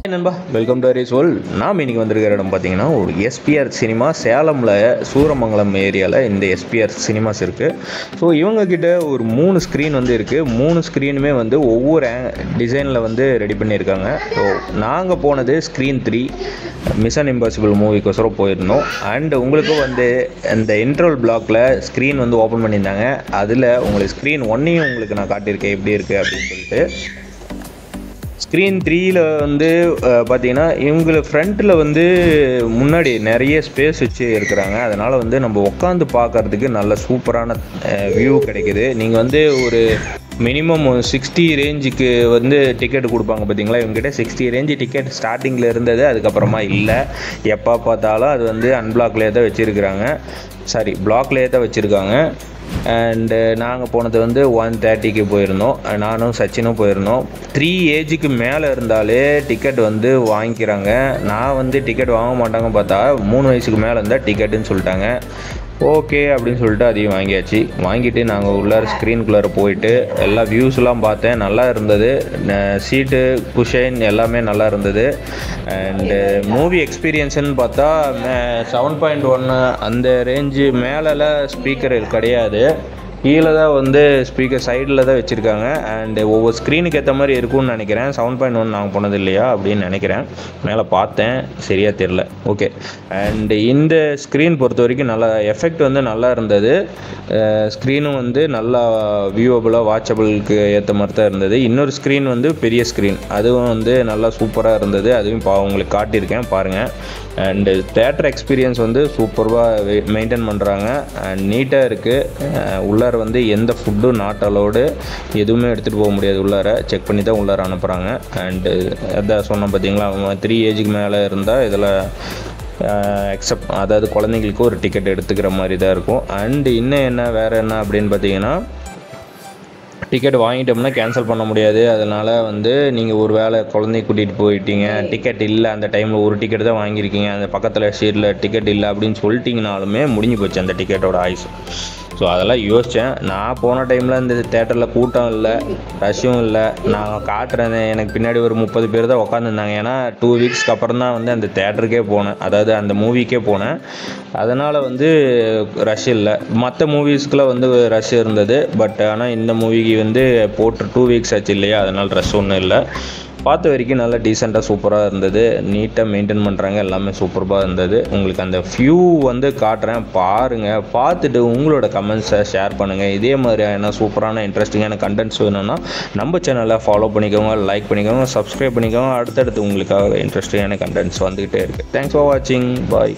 நண்பா, welcome to Haris world. நாம் இன்றைக்கி வந்திருக்கிற இடம் பார்த்தீங்கன்னா ஒரு எஸ்பிஆர் சினிமா, சேலமில் சூரமங்கலம் ஏரியாவில் இந்த எஸ்பிஆர் சினிமாஸ் இருக்குது. ஸோ இவங்கக்கிட்ட ஒரு 3 ஸ்க்ரீன் வந்து இருக்குது. 3 ஸ்க்ரீனுமே வந்து ஒவ்வொரு டிசைனில் வந்து ரெடி பண்ணியிருக்காங்க. ஸோ நாங்கள் போனது ஸ்க்ரீன் 3 மிஷன் இம்பாசிபிள் மூவிக்கோசரம் போயிருந்தோம். அண்ட் உங்களுக்கும் வந்து இந்த இன்ட்ரோல் பிளாக்கில் ஸ்க்ரீன் வந்து ஓப்பன் பண்ணியிருந்தாங்க. அதில் உங்களுக்கு ஸ்க்ரீன் 1ஐயும் உங்களுக்கு நான் காட்டியிருக்கேன் எப்படி இருக்குது அப்படின்னு சொல்லிட்டு. ஸ்க்ரீன் 3யில் வந்து பார்த்திங்கன்னா இவங்களை ஃப்ரண்ட்டில் வந்து முன்னாடி நிறைய ஸ்பேஸ் வச்சு இருக்கிறாங்க. அதனால் வந்து நம்ம உட்காந்து பார்க்குறதுக்கு நல்ல சூப்பரான வியூ கிடைக்கிது. நீங்கள் வந்து ஒரு மினிமம் 60 ரேஞ்சுக்கு வந்து டிக்கெட் கொடுப்பாங்க பார்த்தீங்களா. இவங்ககிட்ட 60 ரேஞ்சு டிக்கெட் ஸ்டார்டிங்கில் இருந்தது, அதுக்கப்புறமா இல்லை. எப்போ பார்த்தாலும் அது வந்து அன்பிளாக்லேயே தான் வச்சுருக்கிறாங்க, பிளாக்லேயே தான் வச்சுருக்காங்க. அண்டு நாங்கள் போனது வந்து 130க்கு போயிருந்தோம். நானும் சச்சினும் போயிருந்தோம். 3 ஏஜுக்கு மேலே இருந்தாலே டிக்கெட் வந்து வாங்கிக்கிறாங்க. நான் வந்து டிக்கெட் வாங்க மாட்டாங்க பார்த்தா 3 வயசுக்கு மேலே இருந்தால் டிக்கெட்டுன்னு சொல்லிட்டாங்க. ஓகே அப்படின்னு சொல்லிட்டு அதையும் வாங்கிட்டு நாங்கள் உள்ளார ஸ்க்ரீனுக்குள்ளார போயிட்டு எல்லா வியூஸ்லாம் பார்த்தேன். நல்லா இருந்தது. சீட்டு குஷன் எல்லாமே நல்லா இருந்தது. அண்டு மூவி எக்ஸ்பீரியன்ஸுன்னு பார்த்தா 7.1 அந்த ரேஞ்சு மேலெலாம் ஸ்பீக்கர் கிடையாது. கீழே தான் வந்து ஸ்பீக்கர் சைடில் தான் வச்சுருக்காங்க. அண்டு ஒவ்வொரு ஸ்க்ரீனுக்கு ஏற்ற மாதிரி இருக்கும்னு நினைக்கிறேன். 7.1 நாங்கள் போனது இல்லையா அப்படின்னு நினைக்கிறேன். மேலே பார்த்தேன், சரியாக தெரில. ஓகே. அண்டு இந்த ஸ்க்ரீன் பொறுத்த வரைக்கும் நல்லா எஃபெக்ட் வந்து நல்லா இருந்தது. ஸ்க்ரீனும் வந்து நல்லா வியூவபுளாக வாட்சபிளுக்கு ஏற்ற மாதிரி தான் இருந்தது. இன்னொரு ஸ்க்ரீன் வந்து பெரிய ஸ்க்ரீன், அதுவும் வந்து நல்லா சூப்பராக இருந்தது. அதுவும் உங்களுக்கு காட்டியிருக்கேன் பாருங்கள். அண்டு தேட்டர் எக்ஸ்பீரியன்ஸ் வந்து சூப்பராக மெயின்டைன் பண்ணுறாங்க. அண்ட் நீட்டாக இருக்குது. உள்ளார வந்து எந்த ஃபுட்டும் நாட் அலோடு, எதுவுமே எடுத்துகிட்டு போக முடியாது. உள்ளார செக் பண்ணி தான் உள்ளார அனுப்புகிறாங்க. அண்டு அதான் சொன்னோம் பார்த்தீங்களா, 3 ஏஜுக்கு மேலே இருந்தால் இதில் அதாவது குழந்தைங்களுக்கு ஒரு டிக்கெட் எடுத்துக்கிற மாதிரி தான் இருக்கும். அண்டு இன்னும் வேறு என்ன அப்படின்னு பார்த்தீங்கன்னா, டிக்கெட் வாங்கிட்டோம்னா கேன்சல் பண்ண முடியாது. அதனால் வந்து நீங்கள் ஒரு வேளை குழந்தைய கூட்டிகிட்டு போயிட்டீங்க, டிக்கெட் இல்லை, அந்த டைமில் ஒரு டிக்கெட் தான் வாங்கியிருக்கீங்க, அந்த பக்கத்தில் சீட்டில் டிக்கெட் இல்லை அப்படின்னு சொல்லிட்டிங்கனாலுமே முடிஞ்சு போச்சு அந்த டிக்கெட்டோட ஆயுசு. ஸோ அதெல்லாம் யோசித்தேன். நான் போன டைமில் இந்த தேட்டரில் கூட்டம் இல்லை, ரஷ்ஷும் இல்லை. நான் காட்டுறேன், எனக்கு பின்னாடி ஒரு 30 பேர் தான் உட்காந்துருந்தாங்க. ஏன்னா 2 வீக்ஸ்க்கு அப்புறம் தான் வந்து அந்த தேட்டருக்கே போனேன், அதாவது அந்த மூவிக்கே போனேன். அதனால் வந்து ரஷ் இல்லை. மற்ற மூவிஸ்க்குலாம் வந்து ரஷ் இருந்தது. பட் ஆனால் இந்த மூவிக்கு வந்து போட்டு 2 வீக்ஸ் ஆச்சு இல்லையா, அதனால் ரஷ் ஒன்றும் இல்லை. பார்த்த வரைக்கும் நல்லா டீசெண்டாக சூப்பராக இருந்தது. நீட்டாக மெயின்டைன் பண்ணுறாங்க, எல்லாமே சூப்பராக இருந்தது. உங்களுக்கு அந்த வியூ வந்து காட்டுறேன், பாருங்கள். பார்த்துட்டு உங்களோட கமெண்ட்ஸை ஷேர் பண்ணுங்கள். இதே மாதிரியான சூப்பரான இன்ட்ரெஸ்டிங்கான கண்டென்ட்ஸ் வேணும்னா நம்ம சேனலை ஃபாலோ பண்ணிக்கோங்க, லைக் பண்ணிக்கோங்க, சப்ஸ்கிரைப் பண்ணிக்கோங்க. அடுத்தடுத்து உங்களுக்காக இன்ட்ரெஸ்டிங்கான கண்டென்ட்ஸ் வந்துக்கிட்டே இருக்குது. தேங்க்ஸ் ஃபார் வாட்சிங். பாய்.